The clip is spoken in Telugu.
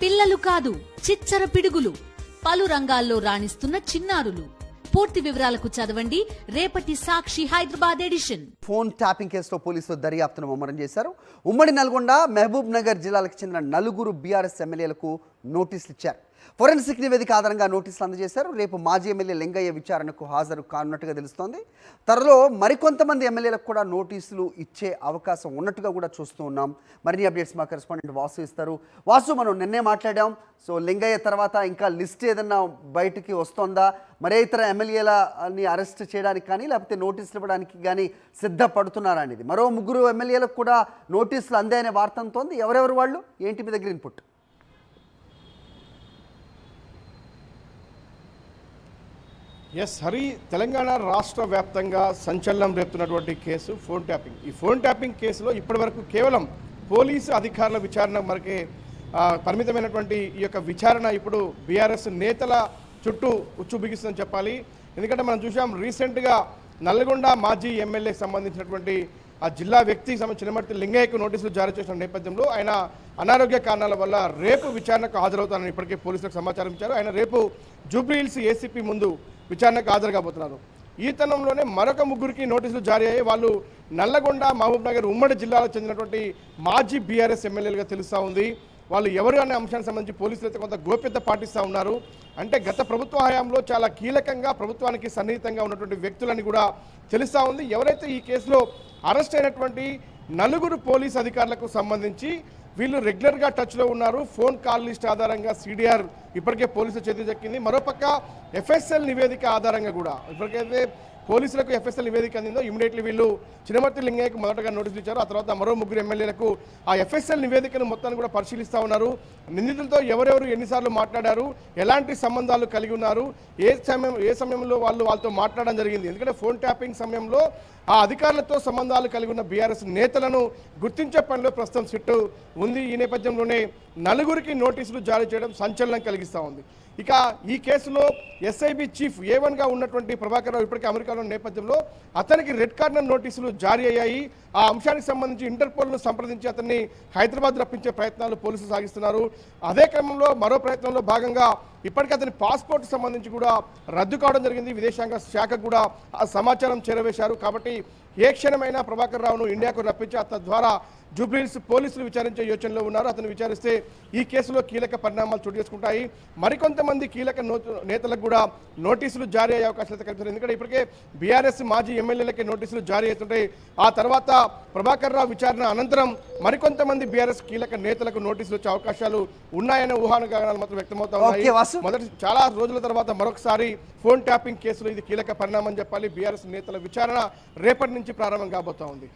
పిల్లలు కాదు చిచ్చర పిడుగులు, పలు రంగాల్లో రాణిస్తున్న చిన్నారులు. పూర్తి వివరాలకు చదవండి రేపటి Sakshi Hyderabad edition. Phone tapping కేసులో పోలీసులు దర్యాప్తును ముమ్మరం చేశారు. ఉమ్మడి నల్గొండ, మహబూబ్ నగర్ జిల్లాలకు చెందిన 4 బీఆర్ఎస్ ఎమ్మెల్యేలకు నోటీసులు ఇచ్చారు. ఫోరెన్సిక్ నివేదిక ఆధారంగా నోటీసులు అందజేశారు. రేపు మాజీ ఎమ్మెల్యే లింగయ్య విచారణకు హాజరు కానున్నట్టుగా తెలుస్తోంది. త్వరలో మరికొంతమంది ఎమ్మెల్యేలకు కూడా నోటీసులు ఇచ్చే అవకాశం ఉన్నట్టుగా కూడా చూస్తూ ఉన్నాం. మరిన్ని అప్డేట్స్ మా కరెస్పాండెంట్ వాసు ఇస్తారు. వాసు, మనం నిన్నే మాట్లాడాం. సో లింగయ్య తర్వాత ఇంకా లిస్ట్ ఏదన్నా బయటికి వస్తుందా? మరే ఇతర ఎమ్మెల్యేలని అరెస్ట్ చేయడానికి కానీ లేకపోతే నోటీసులు ఇవ్వడానికి కానీ సిద్ధపడుతున్నారా అనేది. మరో 3 ఎమ్మెల్యేలకు కూడా నోటీసులు అందాయనే వార్త అంతోంది. ఎవరెవరు వాళ్ళు, ఏంటి మీ దగ్గర ఇన్పుట్? ఎస్ హరి, తెలంగాణ రాష్ట్ర వ్యాప్తంగా సంచలనం రేపుతున్నటువంటి కేసు ఫోన్ ట్యాపింగ్. ఈ ఫోన్ ట్యాపింగ్ కేసులో ఇప్పటివరకు కేవలం పోలీసు అధికారుల విచారణ వరకే పరిమితమైనటువంటి ఈ యొక్క విచారణ ఇప్పుడు బీఆర్ఎస్ నేతల చుట్టూ ఉచ్చు బిగిస్తుందని చెప్పాలి. ఎందుకంటే మనం చూసాం రీసెంట్గా నల్గొండ మాజీ ఎమ్మెల్యేకి సంబంధించినటువంటి ఆ జిల్లా వ్యక్తికి సంబంధించిన చినమర్తి లింగయ్యకు నోటీసులు జారీ చేసిన నేపథ్యంలో ఆయన అనారోగ్య కారణాల వల్ల రేపు విచారణకు హాజరవుతానని ఇప్పటికే పోలీసులకు సమాచారం ఇచ్చారు. ఆయన రేపు జూబ్లీహిల్స్ ఏసీపీ ముందు విచారణకు హాజరు కాబోతున్నారు. ఈ తరుణంలోనే మరొక 3కి నోటీసులు జారీ అయ్యి వాళ్ళు నల్లగొండ, మహబూబ్ నగర్ ఉమ్మడి జిల్లాలకు చెందినటువంటి మాజీ బీఆర్ఎస్ ఎమ్మెల్యేలుగా తెలుస్తూ ఉంది. వాళ్ళు ఎవరు అనే అంశానికి సంబంధించి పోలీసులు అయితే కొంత గోప్యత పాటిస్తూ ఉన్నారు. అంటే గత ప్రభుత్వ హయాంలో చాలా కీలకంగా ప్రభుత్వానికి సన్నిహితంగా ఉన్నటువంటి వ్యక్తులని కూడా తెలుస్తూ ఉంది. ఎవరైతే ఈ కేసులో అరెస్ట్ అయినటువంటి 4 పోలీస్ అధికారులకు సంబంధించి వీళ్ళు రెగ్యులర్గా టచ్లో ఉన్నారు. ఫోన్ కాల్ లిస్ట్ ఆధారంగా సిడిఆర్ ఇప్పటికే పోలీసులు చేతి దక్కింది. మరోపక్క ఎఫ్ఎస్ఎల్ నివేదిక ఆధారంగా కూడా ఇప్పటికైతే పోలీసులకు ఎఫ్ఎస్ఎల్ నివేదిక అందిందో ఇమీడియట్లీ వీళ్ళు చినమర్తి లింగయ్యకు మొదటగా నోటీసులు ఇచ్చారు. ఆ తర్వాత మరో 3 ఎమ్మెల్యేలకు ఆ ఎఫ్ఎస్ఎల్ నివేదికను మొత్తాన్ని కూడా పరిశీలిస్తూ ఉన్నారు. నిందితులతో ఎవరెవరు ఎన్నిసార్లు మాట్లాడారు, ఎలాంటి సంబంధాలు కలిగి ఉన్నారు, ఏ సమయంలో వాళ్ళతో మాట్లాడడం జరిగింది. ఎందుకంటే ఫోన్ ట్యాపింగ్ సమయంలో ఆ అధికారులతో సంబంధాలు కలిగి ఉన్న బీఆర్ఎస్ నేతలను గుర్తించే పనిలో ప్రస్తుతం సిట్టు ఉంది. ఈ నేపథ్యంలోనే 4కి నోటీసులు జారీ చేయడం సంచలనం కలిగిస్తూ ఉంది. ఇక ఈ కేసులో ఎస్ఐబి చీఫ్ A1గా ఉన్నటువంటి ప్రభాకర్ రావు ఇప్పటికే అమెరికాలో నేపథ్యంలో అతనికి రెడ్ కార్నర్ నోటీసులు జారీ అయ్యాయి. ఆ అంశానికి సంబంధించి ఇంటర్పోల్ను సంప్రదించి అతన్ని హైదరాబాద్ రప్పించే ప్రయత్నాలు పోలీసులు సాగిస్తున్నారు. అదే క్రమంలో మరో ప్రయత్నంలో భాగంగా ఇప్పటికే అతని పాస్పోర్ట్ సంబంధించి కూడా రద్దు కావడం జరిగింది. విదేశాంగ శాఖ కూడా ఆ సమాచారం చేరవేశారు. కాబట్టి ఏ క్షణమైనా ప్రభాకర్ రావును ఇండియాకు రప్పించి తద్వారా జూబ్లీహిల్స్ పోలీసులు విచారించే యోచనలో ఉన్నారు. అతను విచారిస్తే ఈ కేసులో కీలక పరిణామాలు చోటు చేసుకుంటాయి. మరికొంతమంది కీలక నేతలకు కూడా నోటీసులు జారీ అయ్యే అవకాశాలు కనిపిస్తున్నాయి. ఎందుకంటే ఇప్పటికే బీఆర్ఎస్ మాజీ ఎమ్మెల్యేలకే నోటీసులు జారీ అవుతుంటాయి. ఆ తర్వాత ప్రభాకర్ రావు విచారణ అనంతరం మరికొంతమంది బీఆర్ఎస్ కీలక నేతలకు నోటీసులు వచ్చే అవకాశాలు ఉన్నాయనే ఊహాగానాలు మాత్రం వ్యక్తమవుతా ఉన్నాయి. మొదటి చాలా రోజుల తర్వాత మరొకసారి ఫోన్ ట్యాపింగ్ కేసులో ఇది కీలక పరిణామం చెప్పాలి. బీఆర్ఎస్ నేతల విచారణ రేపటి నుంచి ప్రారంభం కాబోతా ఉంది.